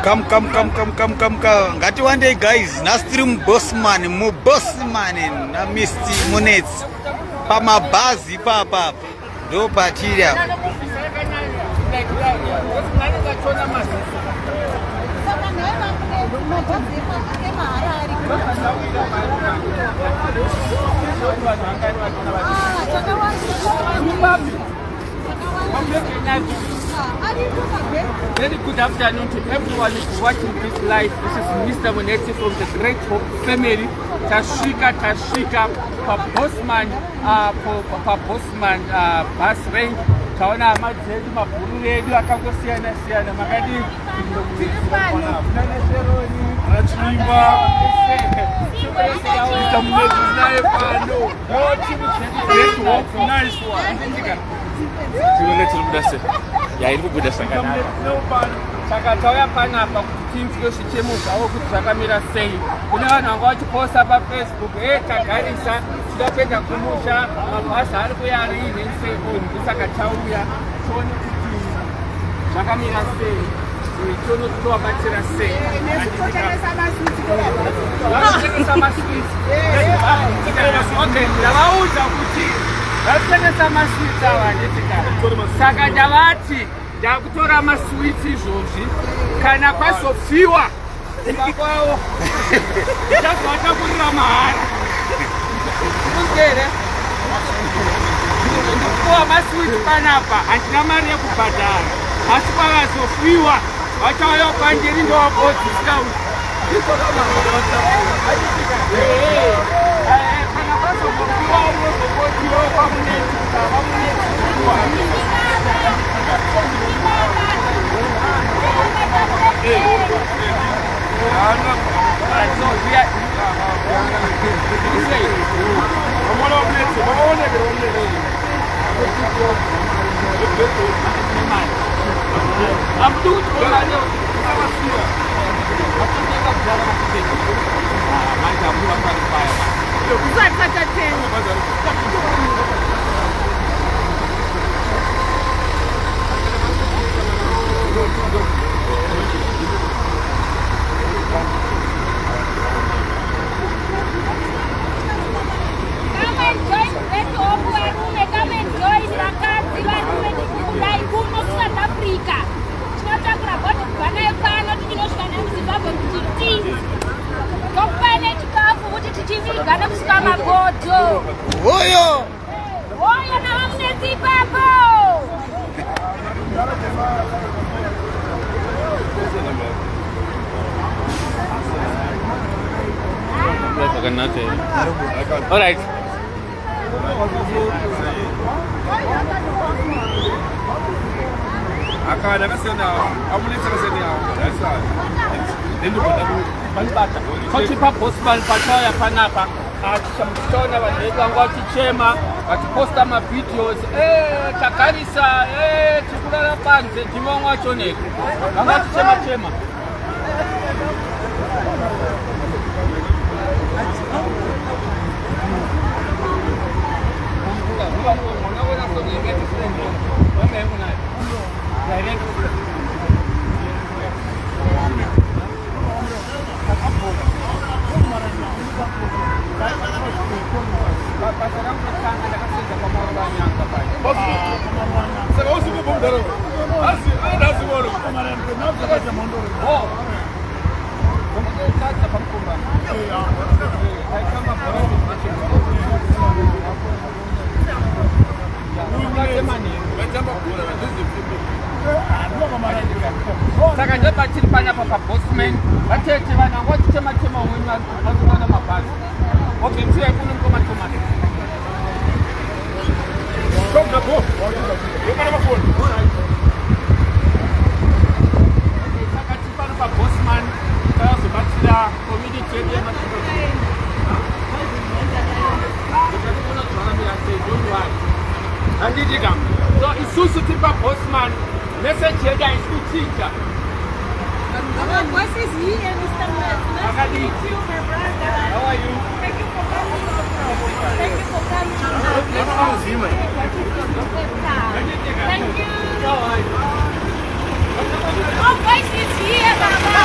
Come. Ngati one day guys, nastri mubossman na Mr. Munets. Pamabhazi papa. Ndo patiri apa. Very good afternoon to everyone who's watching this live. This is Mr. Munetsi from the Great Hope family. Tashika, Bossman, bus range. Taona amadzeli mabhuru edu akangosiyana siyana makadi saka tauya panapa kuti timfike zvichemo zvavo kuti zvakamira sei. Kune vanhu vanga vachiposta pafacebook tagarisa tidapedza kumusha mabhazi ari kuya riine seoni saka tauya tione kuti zvakamira sei tione kuti tovabatsira sei. Vanotengesa maswiti ndavaudza kuti varikutengesa maswiti ava handitikana saka ndavati ndakutora maswiti izvozvi kana kwazofiwa kumba kwavo ndazovatakurira mahara uzere ndikuwa maswiti panapa handina mari yekubhadhara asi kwavazofiwa vachauya kwandiri ndowabodiscount kana kwazofiwa unozobotiwa kwamuneti All right. Akada kasena amunetsa kasena that's all. Balibata. Kochipa Bossman pachaya panapa. Achamtona vanhu vanga vachichema vachiposta mavideos tagarisa tikurara panze ndimwe wacho neko vanga vachichema saka ndepachiri panapa paBossman vatete vanhu vanga vachichema umweni varikuona mabhazi okay msiyai kuno mukomatomati saka tiri pano paBossman takazobatsira community yedu handiti kam so isusu tiri paBossman message yedu haisi kuchinja. What is here, Mr. Nice to meet you, my brother. How are you? Thank you for coming. Thank you for coming. Thank you. How are you? Oh, voice is here, Baba.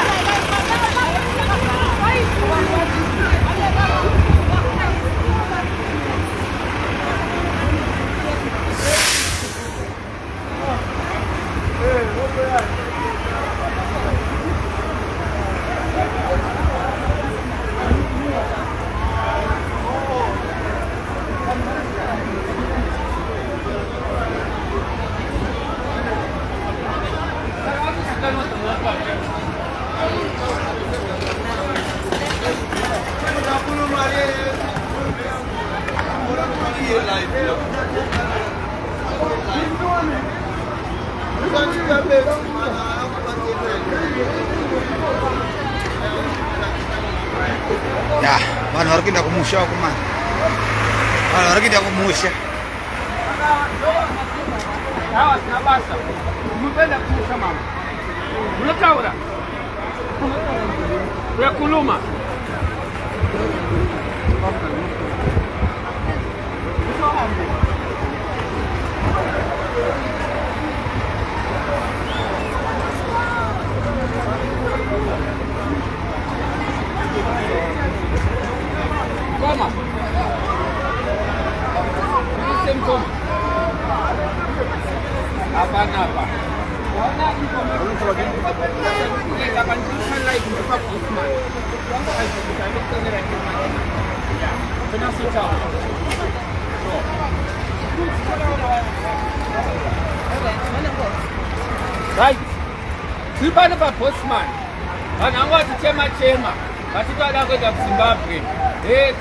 Ya, vanhu vari kuenda kumusha kumana. Vanhu vari kuenda kumusha. Hawa sina basa. Mupenda kumusha mama. Unotaura. Wekuluma. Koma. Koma. Apa-apa. Right. Sipana pa postman. Vananga tichema vachitoda kuenda kuZimbabwe.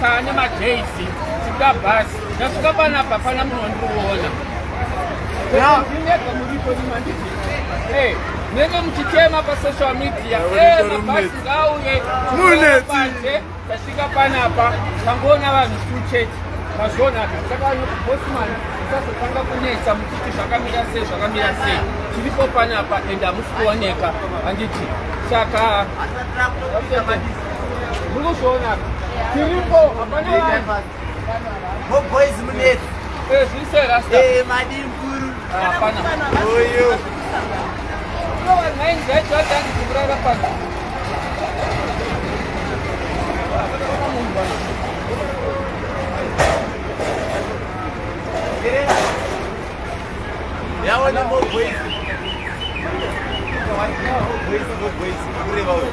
Tane majeisi, sika basi. Ndasvika panapa pana munhu wandikuona. Nenge muchitema pasocial media mabhasi ngauye muneze tasvika panapa tangoona vanhu tucheti mazvonaka saka postman tisazotanga kunetsa muchiti zvakamira sei tiripo panapa ende hamusi kuoneka handiti saka muri kuzvionaka tiripo hapana boys munetsi zviri rasta madii mukuru hapana oyo kurara pano yaona boys kureva uyo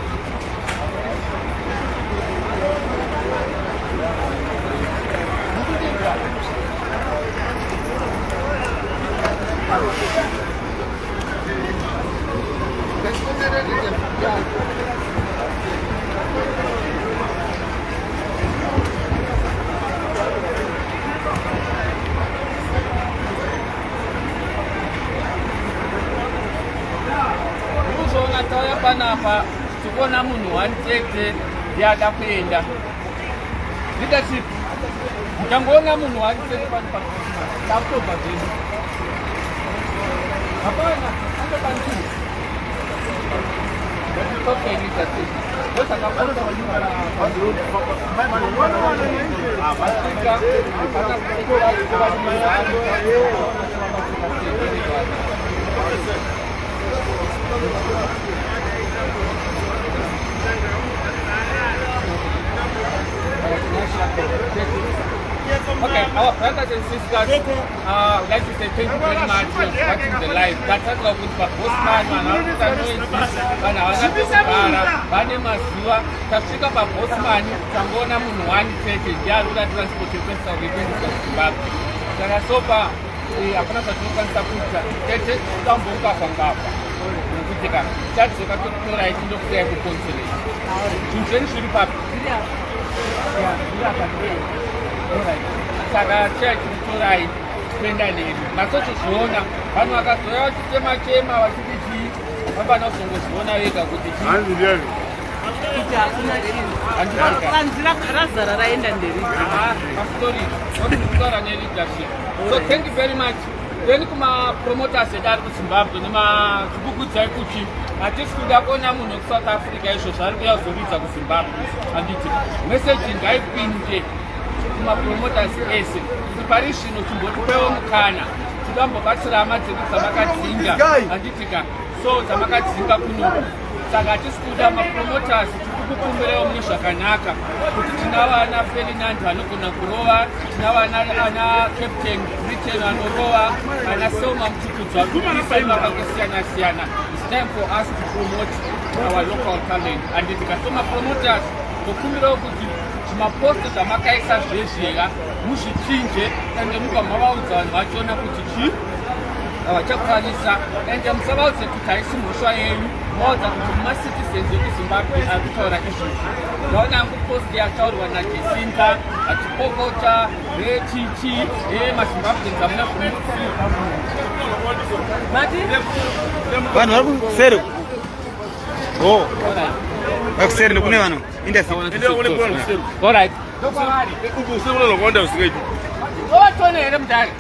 kuzona tauya panapa tikuona munhu wanitete yada kuenda leadership mutangoona munhu wanitete panapa takutobva zvedu hapana andobantu okay leadership Okay, our brothers and sisters, I'd like to say thank you very much for watching the live. That's what we got. Postman, man, I don't know if Bane Masiwa, Tashika Postman, Tangona Munwani, Yaruda Transportation Service, Zimbabwe. Sarasopa, the Apana Sapuka, Tete, Tambuka Fangapa. That's the Katura in the prayer to consolate. Intention Pap. Saka church kutorai kwenda nini masochiona vanhu vakazoya vachitema vachiti vapana kuzongozviona vega kuti kuti hakuna kanzira razara raenda nderimastori kutaura neleadership. So thank you very much. Then kumapromoters edu ari kuZimbabwe nemazvikukudzai kuti hatisi kuda kuona munhu wekusouth Africa izvozvo ari kuya kuzoridza kuZimbabwe. Handiti meseji ngaipinde kumapromoters ese kuti pari zvino timbotipewo mukana tikambobatsira hama dzedu dzamakadzinga handitika so dzamakadzinga kuno saka hatisi kuda mapromoters tikukumbirewo mune zvakanaka kuti tina vana Ferdinand vanogona kurova, tina vana Captain Britain vanorova, ana Selma Mtukudzwa vakasiyana siyana. It's time for us to promote our local talent handitika so mapromoters tokumbirawo kuti zvimaposti zvamakaisa zvezvera muzvichinje ende mubva mavaudza vanhu vachiona kuti havachakwanisa ende musavaudze kuti haisi mhosva yenyu maudza kuti mumacitizens ekuzimbabwe ari kutaura izvozvo. ndaona yangu posti yataurwa naJacinta achipokota vechichi mazimbabweans hamuna vanhu vari kuseri vakuseri nekune vanhu alright ovatone here mudhari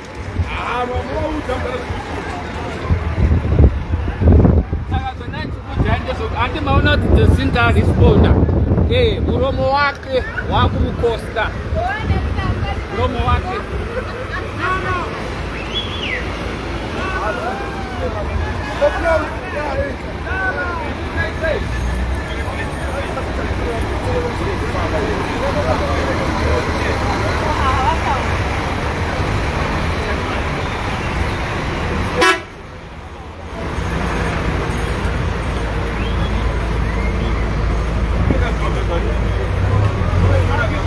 handi maona kuti Jacinta responda muromo wake wakumukosta muromo wake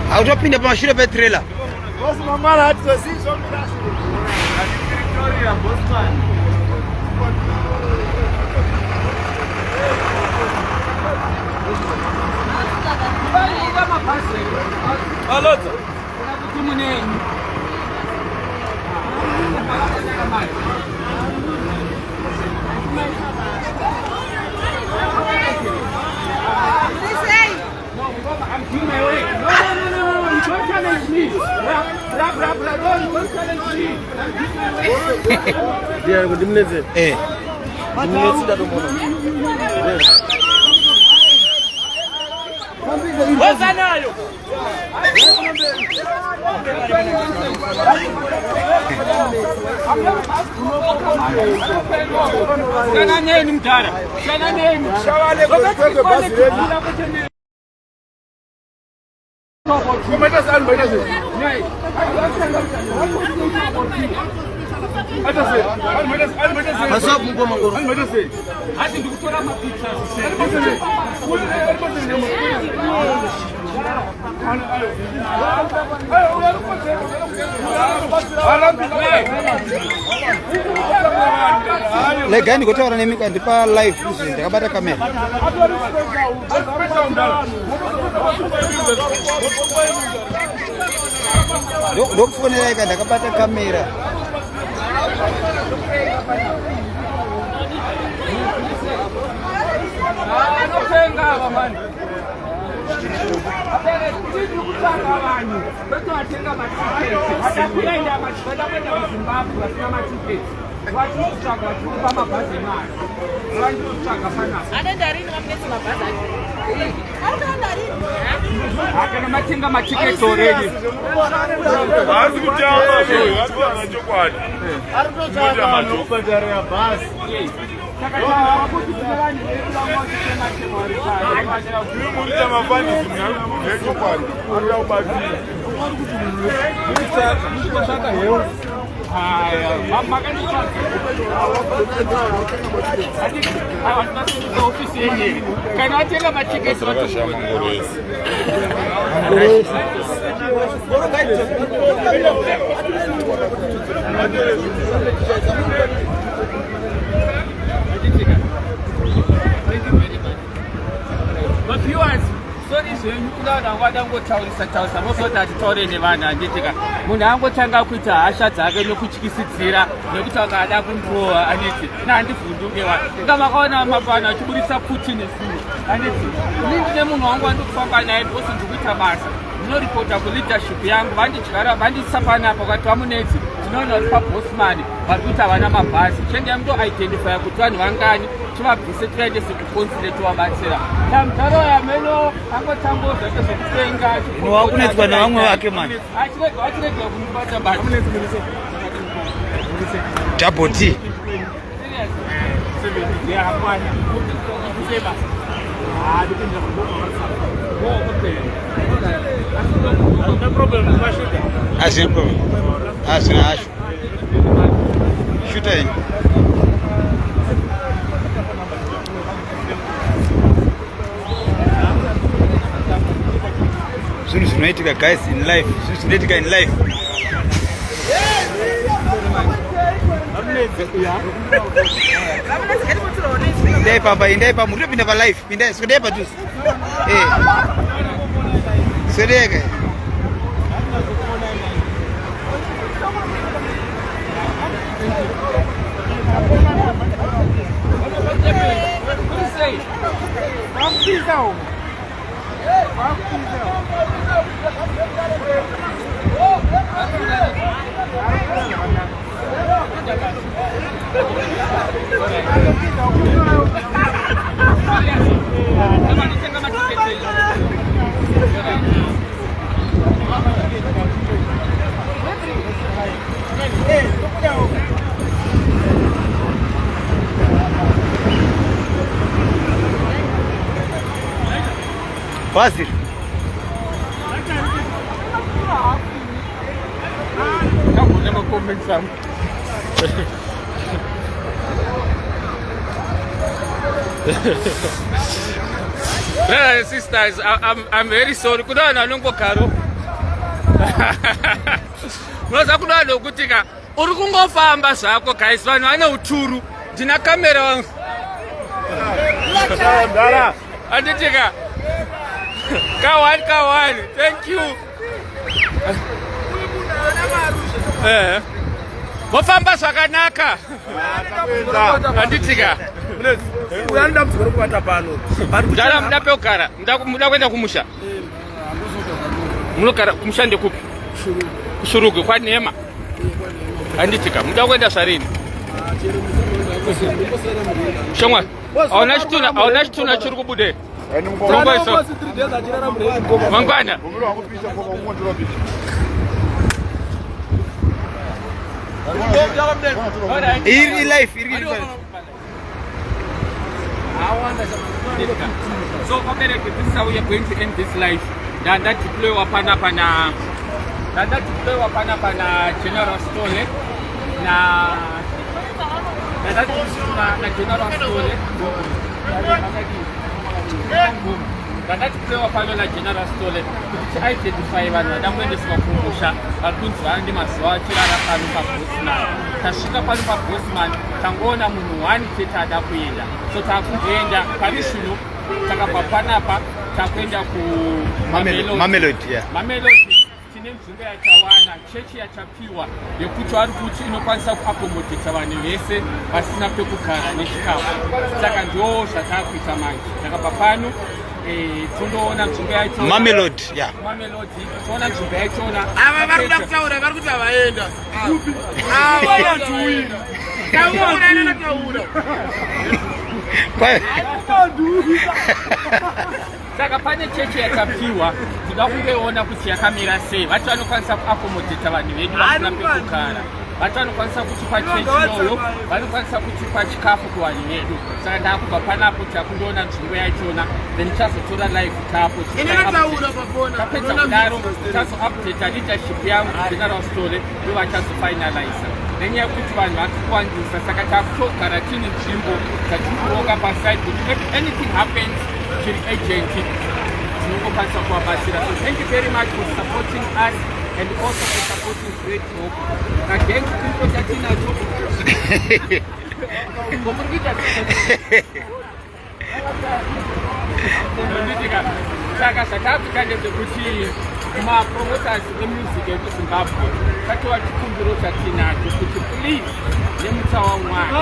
hautopinda pamashure petrailer. I'm doing my way. No, you don't challenge me. Don't challenge me. Yeah, good evening. What's that now? Shana name mtara. Shana name. Legani ngotaura nemi kandi pa live izvi ndakabata kamera. Ndokufonera kandi ndakabata kamera. Matinga matickets already. Can I tell my tickets? But viewers, sorry, ngotaurisa mosoti atitaure nevanhu handitika munhu angotanga kuita hasha dzake nekutyisidzira nekuti akada kundirohwa anditi nandivhundukewa inga makaona mapano achiburitsa Putin nesuo anditi ini ndine munhu wangu wandikufamba naye bhosi ndikuita basa ndinoripota kuleadership yangu vandidyara vandisa panapa ukati vamunetsi tinoona uri pabosman vari kuita havana mabhazi chenge mutoidentifya kuti vanhu vangani tivabvise tivaendese kuconsulate vabatsira tamutaro yameno angotangoza nezvekutenga Wakunetswa nevamwe vake mani. achirega kumubata basa Double T. No problem. Hazina problem. Hazina hasho. Shuta hii. Zvinhu zvinoitika guys in life. Zvinhu zvinoitika in life. Indai papa, indai papa, mungkin pindah live, pindah, sudah apa dus? Sudah ke? Fácil. Kamu nama komen sama. Brothers and sisters, I'm very sorry. Kuna nalongo karo. Mwaza kuna lokutika. Uri kungofamba zvako guys, vanhu vane uturu. Ndina kamera wangu. Anditika. Kawani. Thank you. Mofamba zvakanaka. Anditika. Uyanda mzukuru kubata pano. Ndara muda pekugara. Muda kuenda kumusha. Munogara kumusha ndekupi? Kushurugu kwa Neema. Anditika. Muda kuenda sarini. Shomwa. Auna chituna chiri kubude. Mangwana. Iri live. So okay, this is how we are going to end this live. Danda deploy wapana General Stole na General Stole. Danda deploy wapana na General Stole. Kuti identify vanhu vadamboendeswa kumusha vakunzi vandi mazuva achirara pano paBosman. Tasvika pano paBosman tangoona munhu wani chete ada kuenda. So takungoenda pari zvino takabva panapa takuenda Mamelodi, yeah. Mamelodi tine nzvimbo yachawana chechi yachapiwa yekuti vari kuti inokwanisa kuakomodheta vanhu vese vasina pekugara nechikafu. Saka ndo zvatakuita manje. Takabva pano tundoona nzvimbo yacho Mamelodi, yeah. Mamelodi toona nzvimbo yachona. Ava vari kuda kutaura vari kuti havaenda. Ava vantuwini. Taura nataura. Saka pane chechi yakapiwa tinoda kungeona kuti yakamira sei. Vati vanokwanisa kuakomodheta vanhu vedu vasina pekugara. Vati vanokwanisa kutipa chechi iyoyo, vanokwanisa kutipa chikafu kuvanhu vedu. Saka ndakubva panapo takundoona nzvimbo yachona, then tichazotora live tapo. Tapedza kudaro tichazoupdata leadership yangu General Stole ndovachazofinaliza. Nenyaya yekuti vanhu varikuwandisa, saka takutogara tine nzvimbo dzatikuronga paside kuti if anything happens chiri agent tinongokwanisa kuvabatsira. So thank you very much for supporting us and also for supporting Great Hope. Again, chiripo chatinacho saka zvatakuita ndezvekuti mapromoters emusic ekuZimbabwe tatova chikumbiro chatinacho kuti please nemutawa Mwari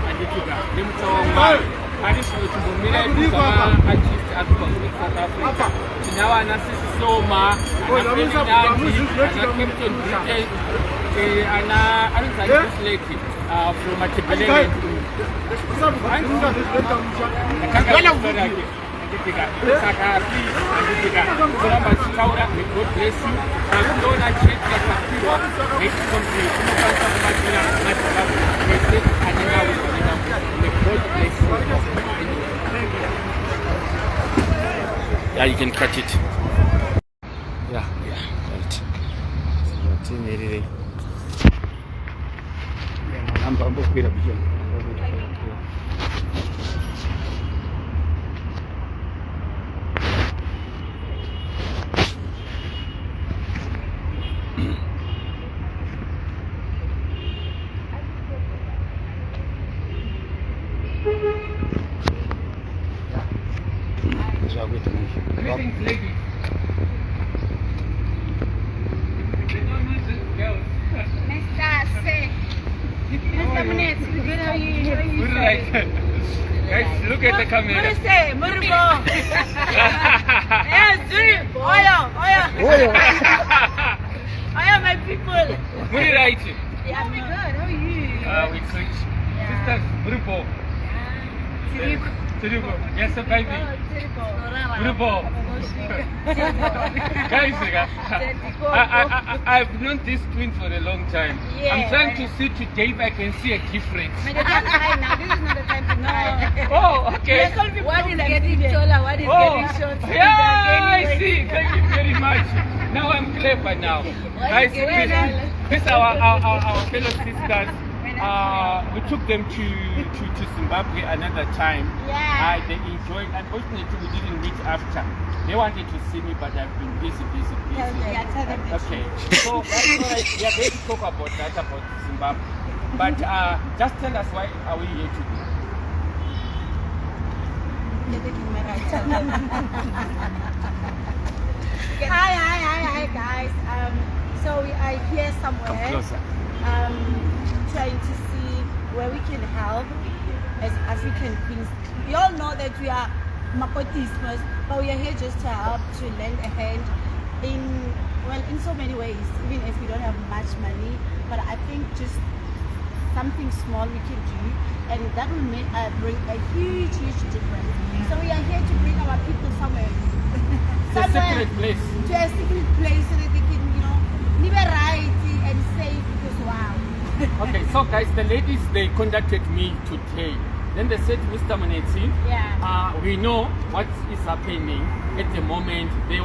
anditika nemutawa Mwari ari zvino chimbomirai kuzvamaartist ari kubva kune South Africa. Tinavo ana Sisi Soma, ana Ferdinandi, ana Captain Britain, ana anonzi Slake from Matebelele. Saka anditika kuramba tichitaura God bless you. Takundoona chechi yakapiwa nechikomplete inokwanisa kubatsira madzibaba ese anenge auzoenda. God bless you. Yeah, you can cut it. Yeah, right. Tinyerere. Ambo kwira bijana. Greetings, ladies. They don't mention girls. Mr. Munetsi, we good. How are you? Good, right? Guys, look at the camera. Oyo, my people. Good, right? Yeah, we good. How are you? We switch. Sisters, Brupo. Tiribo. Yes, baby. Brupo. Guys, I've known these twins for a long time. Yeah. I'm trying to see today if I can see a difference. But the time now, this is not the time to cry. Oh, okay. What is getting taller? What is Oh, getting short? yeah, I see. Thank you very much. Now I'm clever now. Guys, these are our fellow sisters. We took them to Zimbabwe another time. Yeah. They enjoyed. Unfortunately, we didn't meet after. They wanted to see me, but I've been busy. Okay. So that's why we are going to talk about that, about Zimbabwe. But just tell us, why are we here today? Hi guys. So we are here somewhere. Come closer. Trying to see where we can help as African queens. We all know that we are Mapotismas, but we are here just to help, to lend a hand in so many ways, even if we don't have much money. But I think just something small we can do, and that will bring a huge difference. So we are here to bring our people somewhere. It's a secret place. To a secret place so that they can, live right and safe, because wow. Okay, so guys, the ladies, they contacted me today. Then they said, Mr. Munetsi, we know what is happening at the moment. They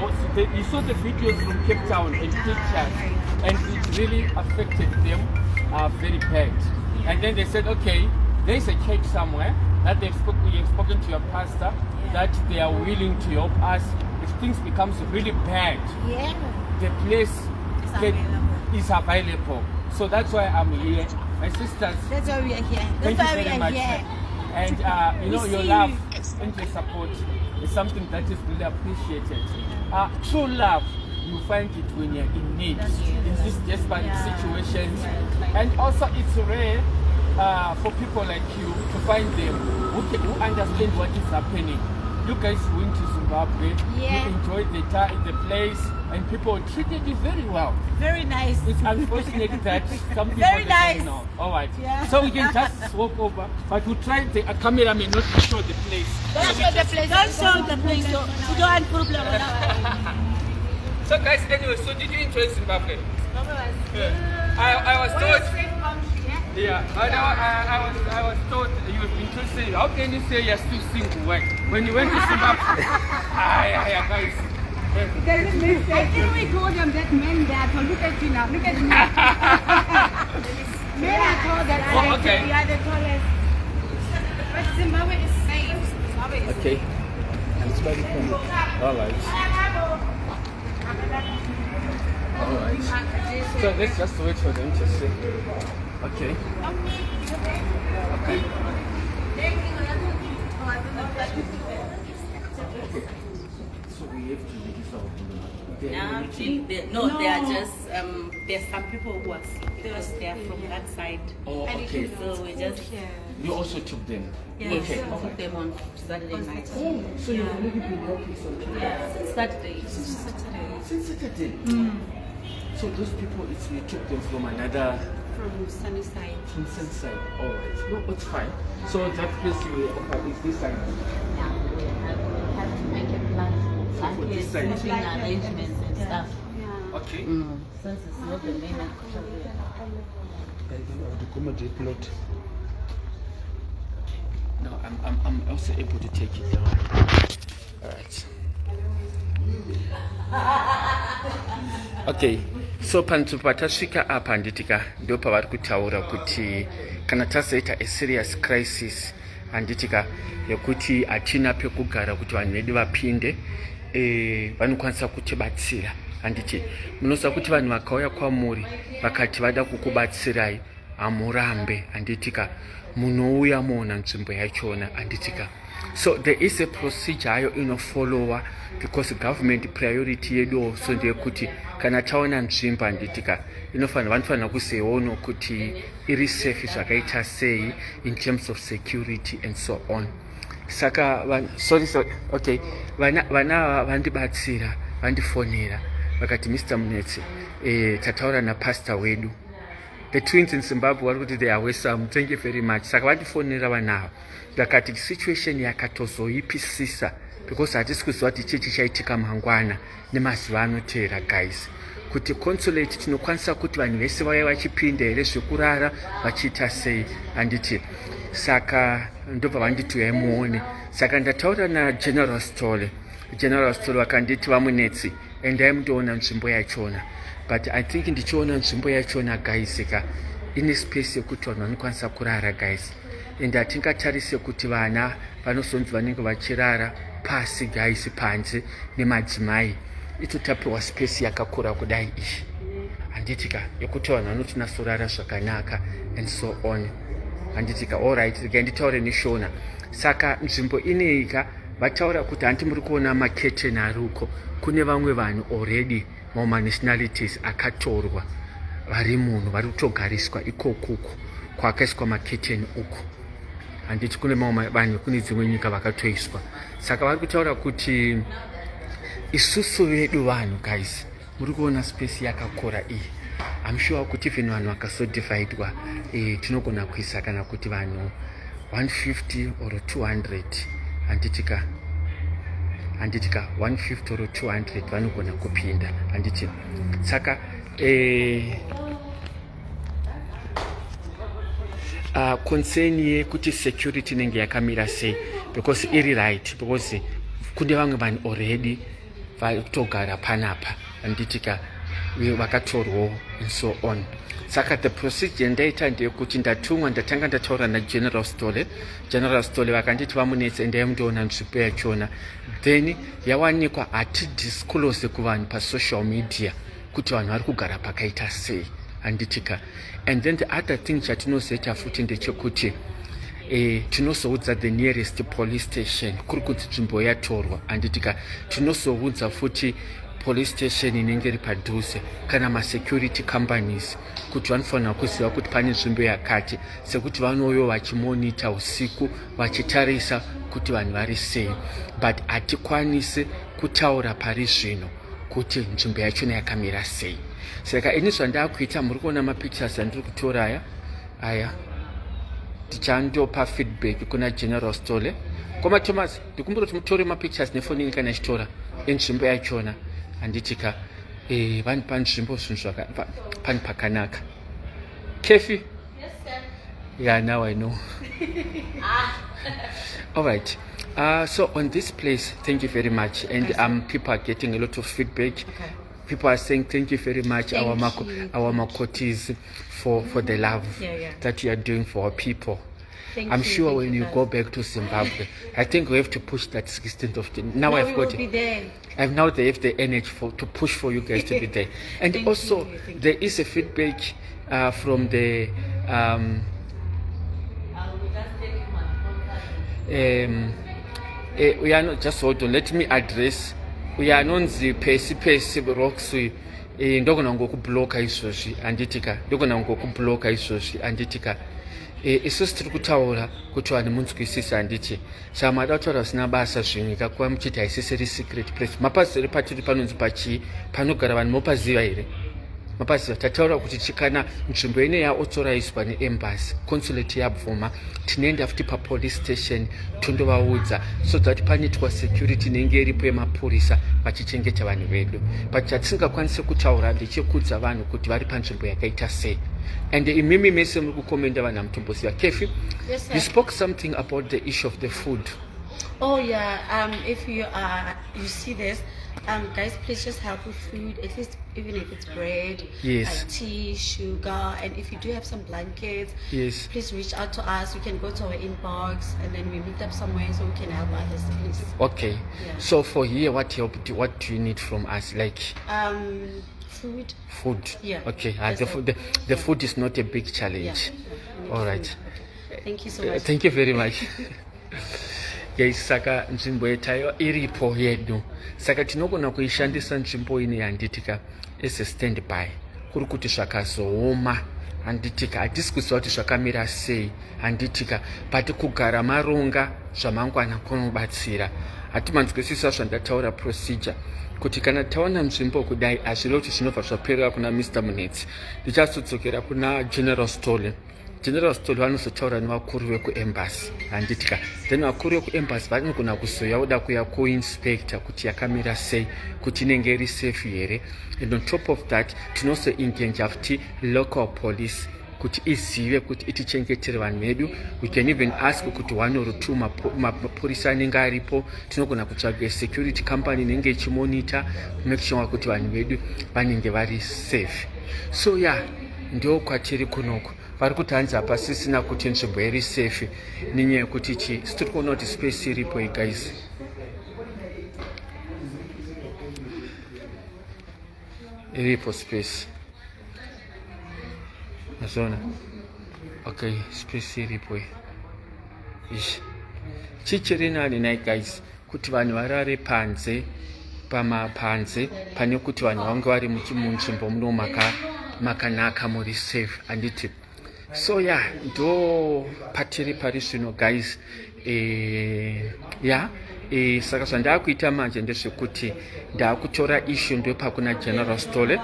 saw the videos from Cape Town and pictures, and it really affected them very bad. And then they said, okay, there's a church somewhere that we have spoken to your pastor, that they are willing to help us if things becomes really bad. Yeah. The place It's is available. So that's why I'm here. My sisters, That's why we are here. thank That's you why very we much. are here. And We your see love you. and your support is something that is really appreciated. True love, you find it when you're in need, in these desperate situations. And also it's rare for people like you to find them who understand what is happening. You guys went to Zimbabwe, Yeah. you enjoyed the place, and people treated you very well. Very nice. It's unfortunate that some people Very they nice. say no. All right. Yeah. So we can just walk over, but we try the camera may not show the place. Don't show the place. Don't show the place. So you don't have problem. So guys, anyway, so did you enjoy Zimbabwe? Yeah. I was told. Yeah, but I was told you've been to say. How can you say you're still single when you went to Zimbabwe? Guys. I think we told them that men there. So look at you now. Look at me. Men are told that Oh, okay. we are the tallest. But Zimbabwe is safe. Zimbabwe is Okay. All right. All right. So let's just wait for them to see. Okay. Okay. So we have to make this They are just there's some people who are sick because they are from that side. Oh, okay. So we just You also took them. yes, Okay. took them on Saturday night. Oh, so you've already been helping some people. Yeah, since Saturday. Since Saturday. So those people, we took them from another. From Sunnyside. From Sunnyside. All right. No, it's fine. So that place you offer is this side. Yeah, we have to make a plan. So for this side. Sleeping arrangements and stuff. Okay. Since it's not the main actual. No, I'm also able to take it down. All right. Okay. So pantu patasvika apa handitika ndo pavari kutaura kuti kana tazoita a serious crisis handitika yekuti hatina pekugara kuti vanhu vedu vapinde vanokwanisa kutibatsira handiti munoziva kuti vanhu vakauya kwamuri vakati vada kukubatsirai hamurambe handitika munouya moona nzvimbo yachona handitika So there is a procedure ayo inofollowa because government priority yedu also ndeyekuti kana taona nzvimbo handitika vanofanira kuzeono kuti iri safe zvakaita sei in terms of security and so on. Saka okay, vana vandibatsira vandifonera vakati Mr. Munetsi tataura napastor wedu. The twins in Zimbabwe vari kuti they are welcome, thank you very much. Saka vandifonera vanava vakati situation yakatozoipisisa because hatisi kuziva kuti chii chichaitika mangwana nemazuva anoteera guys, kuti consulate tinokwanisa kuti vanhu vese vaya vachipinda here zvekurara vachiita sei handiti. Saka ndobva vanditi uyai muone. Saka ndataura naGeneral Stole vakanditi vamunetsi endai mundoona nzvimbo yachona, but I think ndichiona nzvimbo yachona guys ine space yekuti vanhu vanokwanisa kurara guys, and hatingatarise kuti vana vanosonzi vanenge vachirara pasi guys panze nemadzimai itotapiwa space yakakura kudai iyi handitika yekuti vanhu vanotinatsorara zvakanaka and so on handitika. Alright, nditaure neshona. Saka nzvimbo ineika vataura kuti hanti muri kuona maketeni aruko, kune vamwe vanhu already nationalities akatorwa vari munhu vari kutogariswa ikokuku kwakaiswa maketeni uku handiti kune mamwe vanhu kune dzimwe nyika vakatoiswa. Saka vari kutaura kuti isusu vedu vanhu guys muri kuona space yakakura iyi. I'm sure kuti even vanhu vakasodividwa tinogona kuisa kana kuti vanhu 150 or 200 handitika 150 or 200 vanogona kupinda handiti. Saka concern yekuti security nenge yakamira sei because iri right, because kune vamwe vanhu already vatogara panapa handitika vakatorwawo and so on. Saka the procedure ndaita ndeyekuti ndatanga ndataura naGeneral Stole vakanditi vamunetsi endai mundoona nzvimbo yachona, then yawanikwa hatidisclose kuvanhu pasocial media kuti vanhu vari kugara pakaita sei handitika. And then the other thing chatinozoita futi ndechekuti tinozoudza the nearest police station kuri kuti nzvimbo yatorwa handitika. Tinozoudza futi police station inenge iri padhuze kana masecurity companies kuti vanofanira kuziva kuti pane nzvimbo yakati, sekuti vanoyo vachimonita usiku vachitarisa kuti vanhu vari sei, but hatikwanisi kutaura pari zvino kuti nzvimbo yachona yakamira sei. Saka ini zvandakuita muri kuona mapictures andiri kutora aya tichandopa feedback kuna General Stole. Koma Thomas ndikumbura kuti mutore mapictures nefoni kana ichitora enzvimbo yachona handitika vanhu panzvimbo zvinhu pani pakanaka. Kefi? Yes, sir. Yeah, now I know. All right. So on this place, thank you very much. And people are getting a lot of feedback. Okay. People are saying thank you very much, our Makotis, for the love that you are doing for our people. I'm sure when you go back to Zimbabwe, I think we have to push that 16th of January. Now I've got it. I've now they have the energy to push for you guys to be there. And also, there is a feedback from the we are not just hold on. Let me address. We are not the pesi rocks. Ndogona ngokubloka izvozvi anditika. Ndogona ngokubloka izvozvi anditika. Isusu tiri kutaura kuti vanhu munzwisisa handiti. Saka mada kutaura zvisina basa zvinyika kuva muchiti haisisiri secret place. Mapazi ere patiri panonzi pachii panogara vanhu mopaziva here? Mapaziva tataura kuti chikana nzvimbo ine yaotsoraiswa neembassy consulate yabvuma tinoenda futi papolice station tondovaudza so that panoitwa security inenge iripo yemapurisa vachichengeta vanhu vedu. But chatisingakwanisi kutaura ndechekuudza vanhu kuti vari panzvimbo yakaita sei. And imimi mese muri kukomenda vanhu amutomboziva. Kefi, yes, you spoke something about the issue of the food. Oh yeah, if you see this, guys, please just help with food, at least even if it's bread, yes, tea, sugar, and if you do have some blankets, yes, please reach out to us. You can go to our inbox and then we meet up somewhere so we can help others, please. Okay. Yeah. So for here, what do you need from us? Like food. Food. Yeah. Okay. The food is not a big challenge. Yeah. All right. Okay. Thank you so much. Thank you very much. Guys, saka nzvimbo yetayo iripo yedu. Saka tinogona kuishandisa nzvimbo ine yanditika as a standby. Kuri kuti zvakazooma handitika hatisi kuziva kuti zvakamira sei handitika pati kugara maronga zvamangwana kunobatsira. Hatimanzwisisa zvandataura procedure kuti kana taona nzvimbo kudai hazviri kuti zvinobva zvaperera kuna Mr. Munetsi. Ndichazodzokera kuna General Stole. General Stole vanozotaura nevakuru vekuembassy handitika. Then vakuru vekuembassy vanogona kuzoya kuda kuya kuinspector kuti yakamira sei kuti inenge iri safe here. And on top of that tinozo engage futi local police kuti izive kuti itichengetere vanhu vedu. We can even ask kuti 1 or 2 mapurisa anenge aripo. Tinogona kutsvaga security company inenge ichimonita make sure kuti vanhu vedu vanenge vari safe. So ndio kwatiri kunoko. Vari kuti hanzi hapasisina kuti nzvimbo iri safe nenyaya yekuti tiri kuona kuti space iripo guys. Iripo space. Mazona. Okay, space iripo. Chichiri nani nai guys kuti vanhu varare panze pamapanze pane kuti vanhu vange vari munzvimbo muno makanaka muri safe handiti. So ndo patiri pari zvino guys. Saka zvandakuita manje ndezvekuti ndakutora issue ndopa kuna General Stole.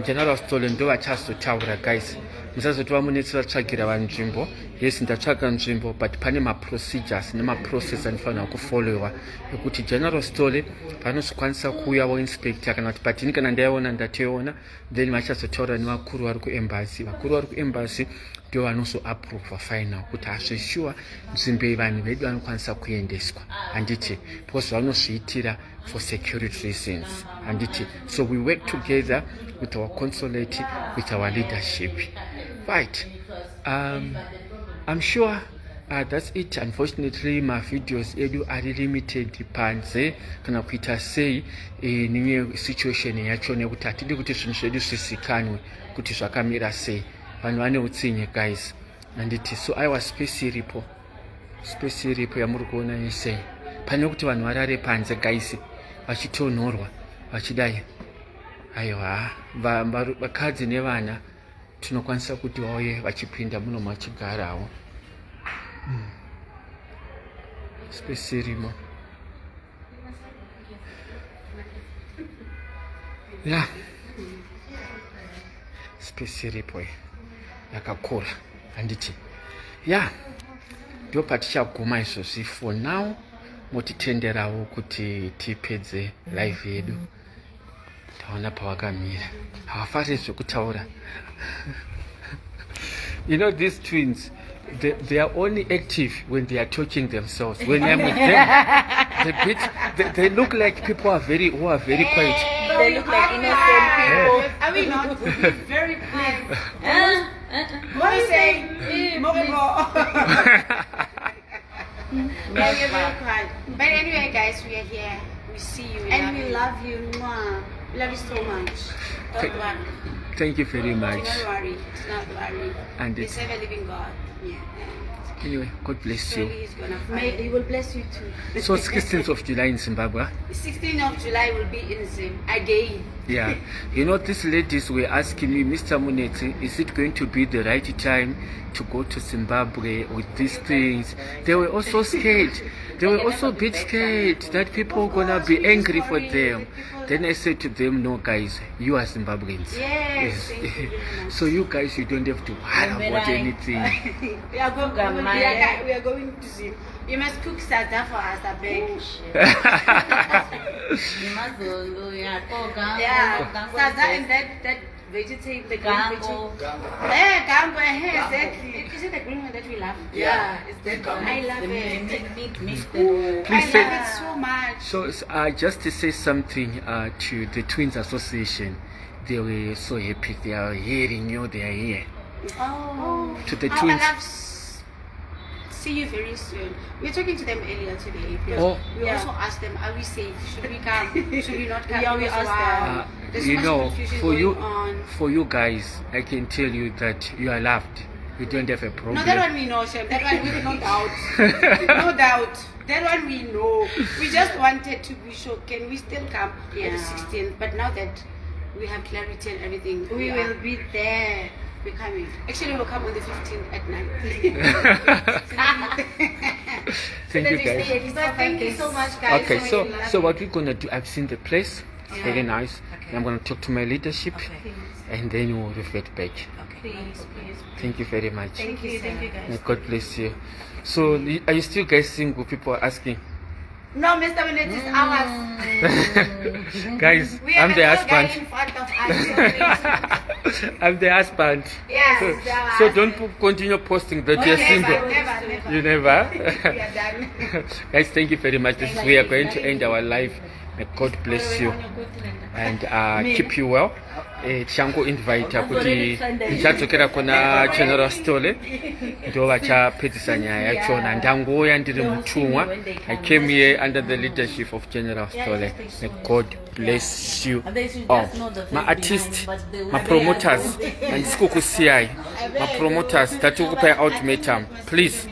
General Stole ndo vachazotaura guys. Musazoti vamunetsi vatsvagira vanhu nzvimbo. Yes, ndatsvaga nzvimbo but pane ma-procedures nema-process anofanira kufollowa ekuti General Stole vanozokwanisa kuuya voinspector kana kuti patini kana ndaiona ndatoiona then vachazotaura nevakuru vari kuembassy. Vakuru vari kuembassy ndio vanozoapprova final kuti hazvishuwa nzvimbo iyi vanhu vedu vanokwanisa kuendeswa handiti because vanozviitira for security reasons handiti. So we work together with our consulate, with our leadership, right? I'm sure that's it. Unfortunately my videos edu are limited panze kana kuita sei ninye situation yacho nekuti hatidi kuti zvinhu zvedu zvisikanwe kuti zvakamira sei. Vanhu vane utsinye guys handiti. So aiwa space iripo yamuri kuona yese pane kuti vanhu varare panze guys vachitonhorwa vachidai. Aiwa vakadzi nevana tinokwanisa kuti vauye vachipinda muno machigarawo. Space irimo. Space iripo yakakura handiti. Ndio patichaguma izvozvi for now. Motitenderawo kuti tipedze live yedu. Taona pawakamira hawafari zvekutaura. You know these twins, they are only active when they are touching themselves. When I'm with them, they look like people who are very quiet. They look like innocent people. Are we not? Very pleased. What are you saying? You're very quiet. But anyway, guys, we are here. We see you. And we love you. Mwah. We love you so much. Don't worry. Thank you very much. Do not worry. Do not worry. And we serve a living God. Anyway, God bless you. He will bless you too. So 16th of July in Zimbabwe. 16th of July will be in Zim again. You know, these ladies were asking me, Mr. Munetsi, is it going to be the right time to go to Zimbabwe with these things? They were also scared. They were also a bit scared that people are gonna be angry for them. Then I said to them, no guys, you are Zimbabweans. Yes. So you guys, you don't have to worry about anything. We are going to Zim. You must cook sada for us, I beg. Sada and that vegetable, the gambo. Gambo, exactly. Is it the green one that we love? Yeah, it's that one. I love it. Please I love it so much. So just to say something to the Twins Association, they were so happy. They are hearing you. They are here. Oh. To the Twins. See you very soon. We were talking to them earlier today. We also asked them, are we safe? Should we come? Should we not come? We asked them. You know, for you guys, I can tell you that you are loved. You don't have a problem. No, that one we know, Chef. That one we no doubt. No doubt. That one we know. We just wanted to be sure. Can we still come on the 16th? But now that we have clarity and everything, we will be there. We're coming. Actually, we'll come on the 15th at night. Thank you, guys. But thank you so much, guys. Okay, so what we're gonna do? I've seen the place. It's very nice. I'm gonna talk to my leadership, and then we'll revert back. Please. Thank you very much. Thank you, guys. May God bless you. So, are you still guys single? People are asking. No, Mr. Minute is ours. Guys, We have I'm the another guy husband. in front of us. I'm the husband. Yes, So don't continue posting that you're single. Never. You never. We are done. Guys, thank you very much. We are going to end our live. May God bless you and keep you well. Changu invite kuti ndichadzokera kuna General Stole ndo vachapedzisa nyaya yachona. Ndangoya ndiri mutumwa. I came here under the leadership of General Stole. May God bless you all. My artists, my promoters, and sikukusiyai, my promoters that you ultimatum, please